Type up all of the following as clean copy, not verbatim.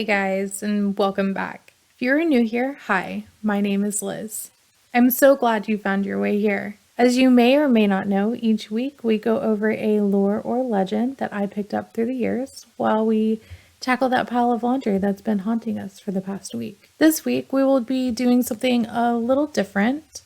Hey guys, and welcome back. If you're new here, hi, my name is Liz. I'm so glad you found your way here. As you may or may not know, each week we go over a lore or legend that I picked up through the years while we tackle that pile of laundry that's been haunting us for the past week. This week we will be doing something a little different.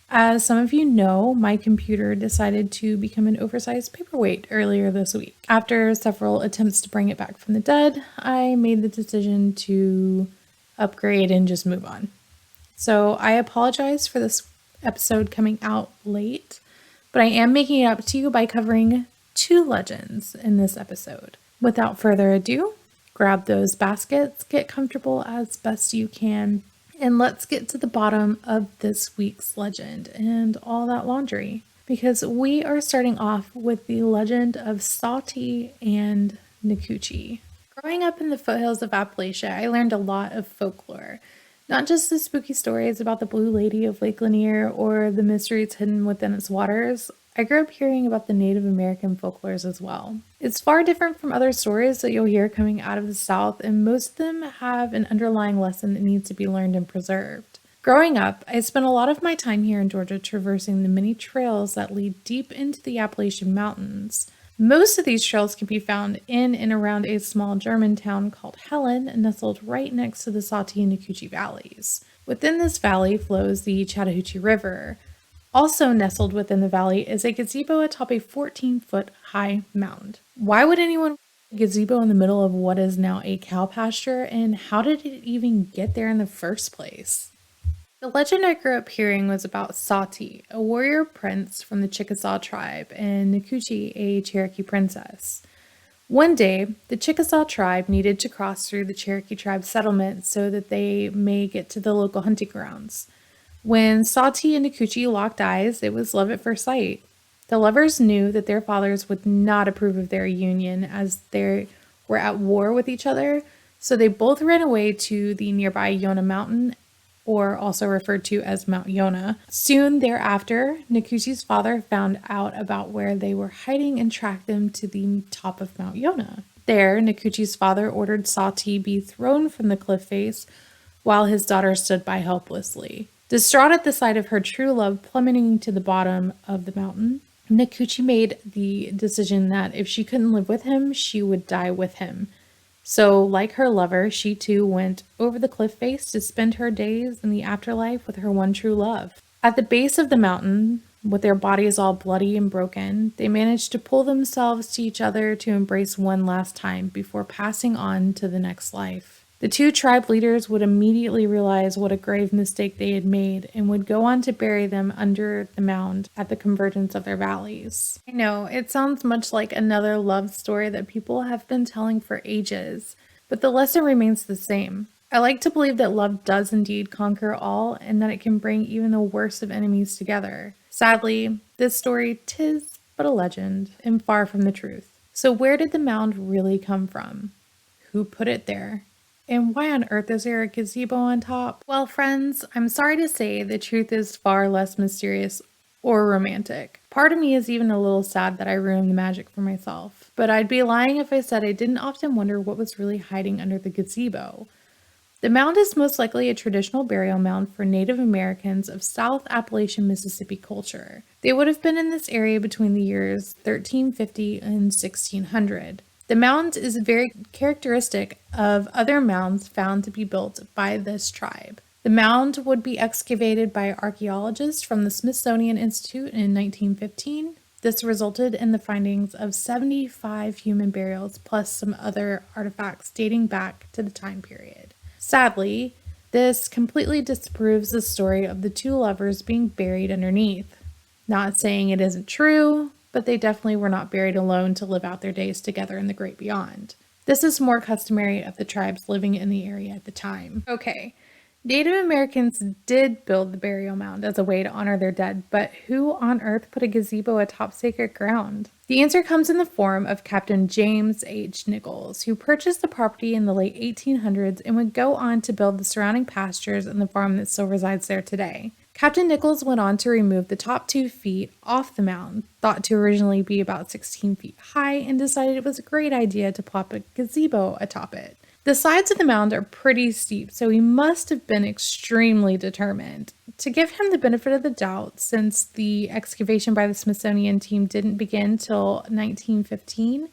As some of you know, my computer decided to become an oversized paperweight earlier this week. After several attempts to bring it back from the dead, I made the decision to upgrade and just move on. So I apologize for this episode coming out late, but I am making it up to you by covering 2 legends in this episode. Without further ado, grab those baskets, get comfortable as best you can, and let's get to the bottom of this week's legend and all that laundry. Because we are starting off with the legend of Sautee and Nacoochee. Growing up in the foothills of Appalachia, I learned a lot of folklore. Not just the spooky stories about the Blue Lady of Lake Lanier or the mysteries hidden within its waters. I grew up hearing about the Native American folklores as well. It's far different from other stories that you'll hear coming out of the South, and most of them have an underlying lesson that needs to be learned and preserved. Growing up, I spent a lot of my time here in Georgia traversing the many trails that lead deep into the Appalachian Mountains. Most of these trails can be found in and around a small German town called Helen, nestled right next to the Sautee Nacoochee valleys. Within this valley flows the Chattahoochee River. Also nestled within the valley is a gazebo atop a 14-foot high mound. Why would anyone want a gazebo in the middle of what is now a cow pasture, and how did it even get there in the first place? The legend I grew up hearing was about Sautee, a warrior prince from the Chickasaw tribe, and Nacoochee, a Cherokee princess. One day, the Chickasaw tribe needed to cross through the Cherokee tribe settlement so that they may get to the local hunting grounds. When Sautee and Nacoochee locked eyes, it was love at first sight. The lovers knew that their fathers would not approve of their union as they were at war with each other, so they both ran away to the nearby Yonah Mountain, or also referred to as Mount Yonah. Soon thereafter, Nacoochee's father found out about where they were hiding and tracked them to the top of Mount Yonah. There, Nacoochee's father ordered Sautee be thrown from the cliff face while his daughter stood by helplessly. Distraught at the sight of her true love plummeting to the bottom of the mountain, Nacoochee made the decision that if she couldn't live with him, she would die with him. So, like her lover, she too went over the cliff face to spend her days in the afterlife with her one true love. At the base of the mountain, with their bodies all bloody and broken, they managed to pull themselves to each other to embrace one last time before passing on to the next life. The 2 tribe leaders would immediately realize what a grave mistake they had made and would go on to bury them under the mound at the convergence of their valleys. I know, it sounds much like another love story that people have been telling for ages, but the lesson remains the same. I like to believe that love does indeed conquer all and that it can bring even the worst of enemies together. Sadly, this story 'tis but a legend and far from the truth. So where did the mound really come from? Who put it there? And why on earth is there a gazebo on top? Well, friends, I'm sorry to say the truth is far less mysterious or romantic. Part of me is even a little sad that I ruined the magic for myself. But I'd be lying if I said I didn't often wonder what was really hiding under the gazebo. The mound is most likely a traditional burial mound for Native Americans of South Appalachian Mississippi culture. They would have been in this area between the years 1350 and 1600. The mound is very characteristic of other mounds found to be built by this tribe. The mound would be excavated by archaeologists from the Smithsonian Institute in 1915. This resulted in the findings of 75 human burials plus some other artifacts dating back to the time period. Sadly, this completely disproves the story of the 2 lovers being buried underneath. Not saying it isn't true, but they definitely were not buried alone to live out their days together in the great beyond. This is more customary of the tribes living in the area at the time. Okay, Native Americans did build the burial mound as a way to honor their dead, but who on earth put a gazebo atop sacred ground? The answer comes in the form of Captain James H. Nichols, who purchased the property in the late 1800s and would go on to build the surrounding pastures and the farm that still resides there today. Captain Nichols went on to remove the top 2 feet off the mound, thought to originally be about 16 feet high, and decided it was a great idea to plop a gazebo atop it. The sides of the mound are pretty steep, so he must have been extremely determined. To give him the benefit of the doubt, since the excavation by the Smithsonian team didn't begin till 1915,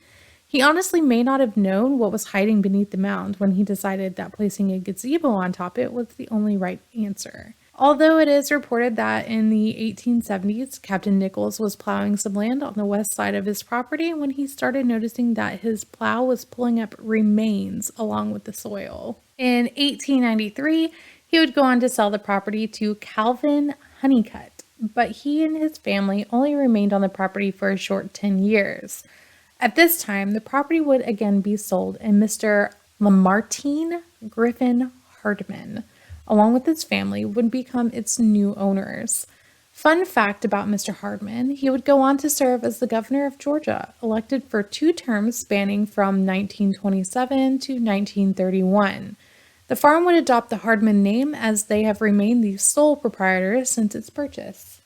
he honestly may not have known what was hiding beneath the mound when he decided that placing a gazebo on top it was the only right answer. Although it is reported that in the 1870s, Captain Nichols was plowing some land on the west side of his property when he started noticing that his plow was pulling up remains along with the soil. In 1893, he would go on to sell the property to Calvin Honeycutt, but he and his family only remained on the property for a short 10 years. At this time, the property would again be sold, and Mr. Lamartine Griffin Hardman, along with his family, would become its new owners. Fun fact about Mr. Hardman, he would go on to serve as the governor of Georgia, elected for 2 terms spanning from 1927 to 1931. The farm would adopt the Hardman name as they have remained the sole proprietors since its purchase.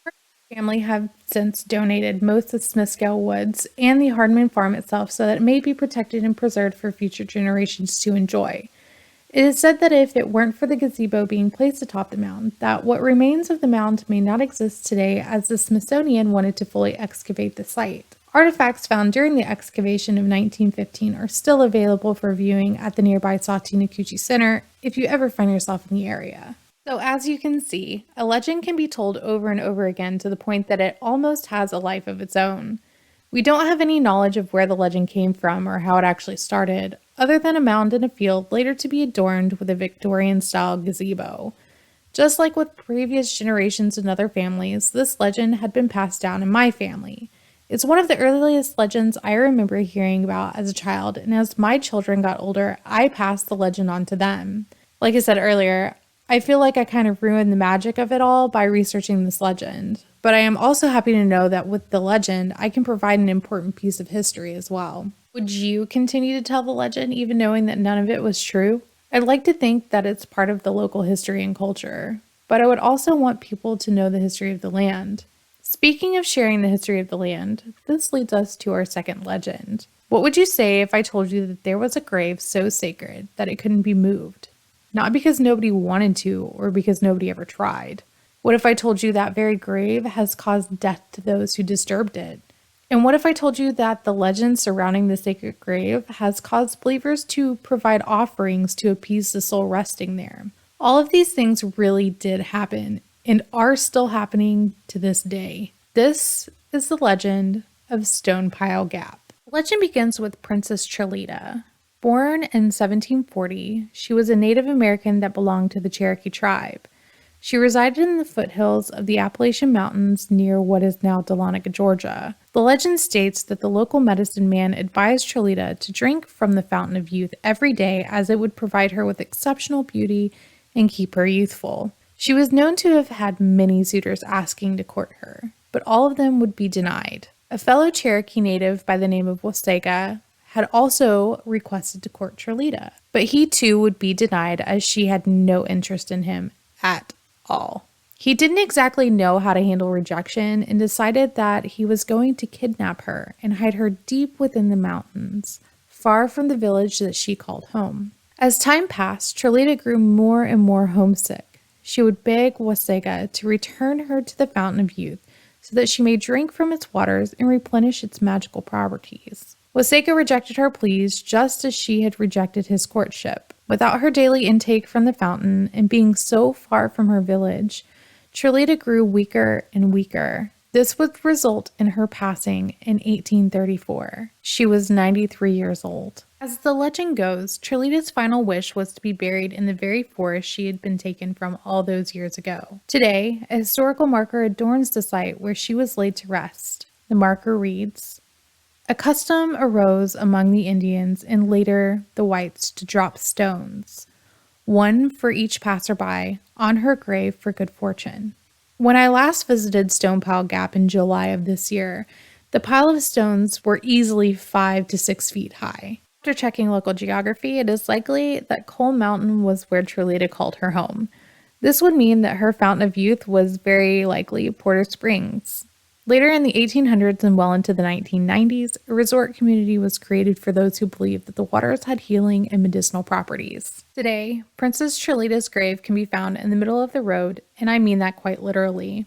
The family have since donated most of Smithscale Woods and the Hardman farm itself so that it may be protected and preserved for future generations to enjoy. It is said that if it weren't for the gazebo being placed atop the mound, that what remains of the mound may not exist today as the Smithsonian wanted to fully excavate the site. Artifacts found during the excavation of 1915 are still available for viewing at the nearby Sautee Nacoochee Center if you ever find yourself in the area. So as you can see, a legend can be told over and over again to the point that it almost has a life of its own. We don't have any knowledge of where the legend came from or how it actually started, other than a mound in a field later to be adorned with a Victorian-style gazebo. Just like with previous generations and other families, this legend had been passed down in my family. It's one of the earliest legends I remember hearing about as a child, and as my children got older, I passed the legend on to them. Like I said earlier, I feel like I kind of ruined the magic of it all by researching this legend, but I am also happy to know that with the legend, I can provide an important piece of history as well. Would you continue to tell the legend even knowing that none of it was true? I'd like to think that it's part of the local history and culture, but I would also want people to know the history of the land. Speaking of sharing the history of the land, this leads us to our second legend. What would you say if I told you that there was a grave so sacred that it couldn't be moved? Not because nobody wanted to or because nobody ever tried. What if I told you that very grave has caused death to those who disturbed it? And what if I told you that the legend surrounding the sacred grave has caused believers to provide offerings to appease the soul resting there? All of these things really did happen and are still happening to this day. This is the legend of Stonepile Gap. The legend begins with Princess Trahlyta. Born in 1740, she was a Native American that belonged to the Cherokee tribe. She resided in the foothills of the Appalachian Mountains near what is now Dahlonega, Georgia. The legend states that the local medicine man advised Trahlyta to drink from the Fountain of Youth every day as it would provide her with exceptional beauty and keep her youthful. She was known to have had many suitors asking to court her, but all of them would be denied. A fellow Cherokee native by the name of Wasaga had also requested to court Trahlyta, but he too would be denied as she had no interest in him at all. He didn't exactly know how to handle rejection and decided that he was going to kidnap her and hide her deep within the mountains, far from the village that she called home. As time passed, Trahlyta grew more and more homesick. She would beg Wasaga to return her to the Fountain of Youth so that she may drink from its waters and replenish its magical properties. Wasaga rejected her pleas just as she had rejected his courtship. Without her daily intake from the fountain and being so far from her village, Trahlyta grew weaker and weaker. This would result in her passing in 1834. She was 93 years old. As the legend goes, Trahlyta's final wish was to be buried in the very forest she had been taken from all those years ago. Today, a historical marker adorns the site where she was laid to rest. The marker reads, "A custom arose among the Indians and later the whites to drop stones, one for each passerby, on her grave for good fortune." When I last visited Stonepile Gap in July of this year, the pile of stones were easily 5 to 6 feet high. After checking local geography, it is likely that Coal Mountain was where Trahlyta called her home. This would mean that her Fountain of Youth was very likely Porter Springs. Later in the 1800s and well into the 1990s, a resort community was created for those who believed that the waters had healing and medicinal properties. Today, Princess Trahlyta's grave can be found in the middle of the road, and I mean that quite literally,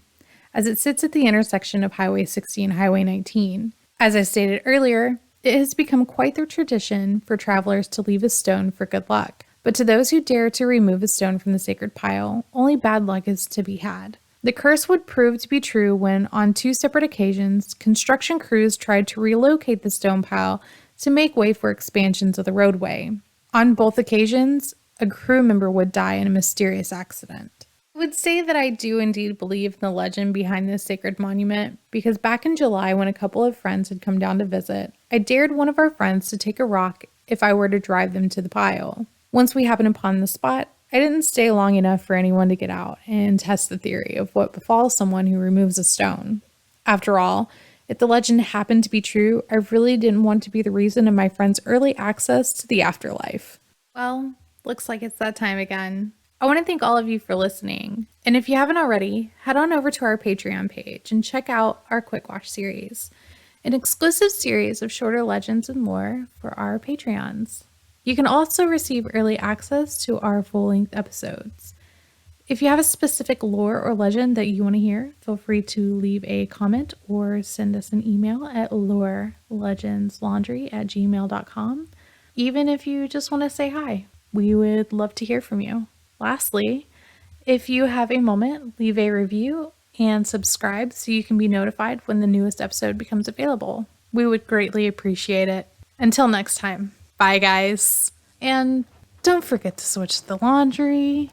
as it sits at the intersection of Highway 60 and Highway 19. As I stated earlier, it has become quite the tradition for travelers to leave a stone for good luck. But to those who dare to remove a stone from the sacred pile, only bad luck is to be had. The curse would prove to be true when, on 2 separate occasions, construction crews tried to relocate the stone pile to make way for expansions of the roadway. On both occasions, a crew member would die in a mysterious accident. I would say that I do indeed believe in the legend behind this sacred monument, because back in July, when a couple of friends had come down to visit, I dared one of our friends to take a rock if I were to drive them to the pile. Once we happened upon the spot, I didn't stay long enough for anyone to get out and test the theory of what befalls someone who removes a stone. After all, if the legend happened to be true, I really didn't want to be the reason of my friend's early access to the afterlife. Well, looks like it's that time again. I want to thank all of you for listening. And if you haven't already, head on over to our Patreon page and check out our Quick Watch series, an exclusive series of shorter legends and lore for our Patreons. You can also receive early access to our full-length episodes. If you have a specific lore or legend that you want to hear, feel free to leave a comment or send us an email at lorelegendslaundry@gmail.com. Even if you just want to say hi, we would love to hear from you. Lastly, if you have a moment, leave a review and subscribe so you can be notified when the newest episode becomes available. We would greatly appreciate it. Until next time. Bye, guys. And don't forget to switch the laundry.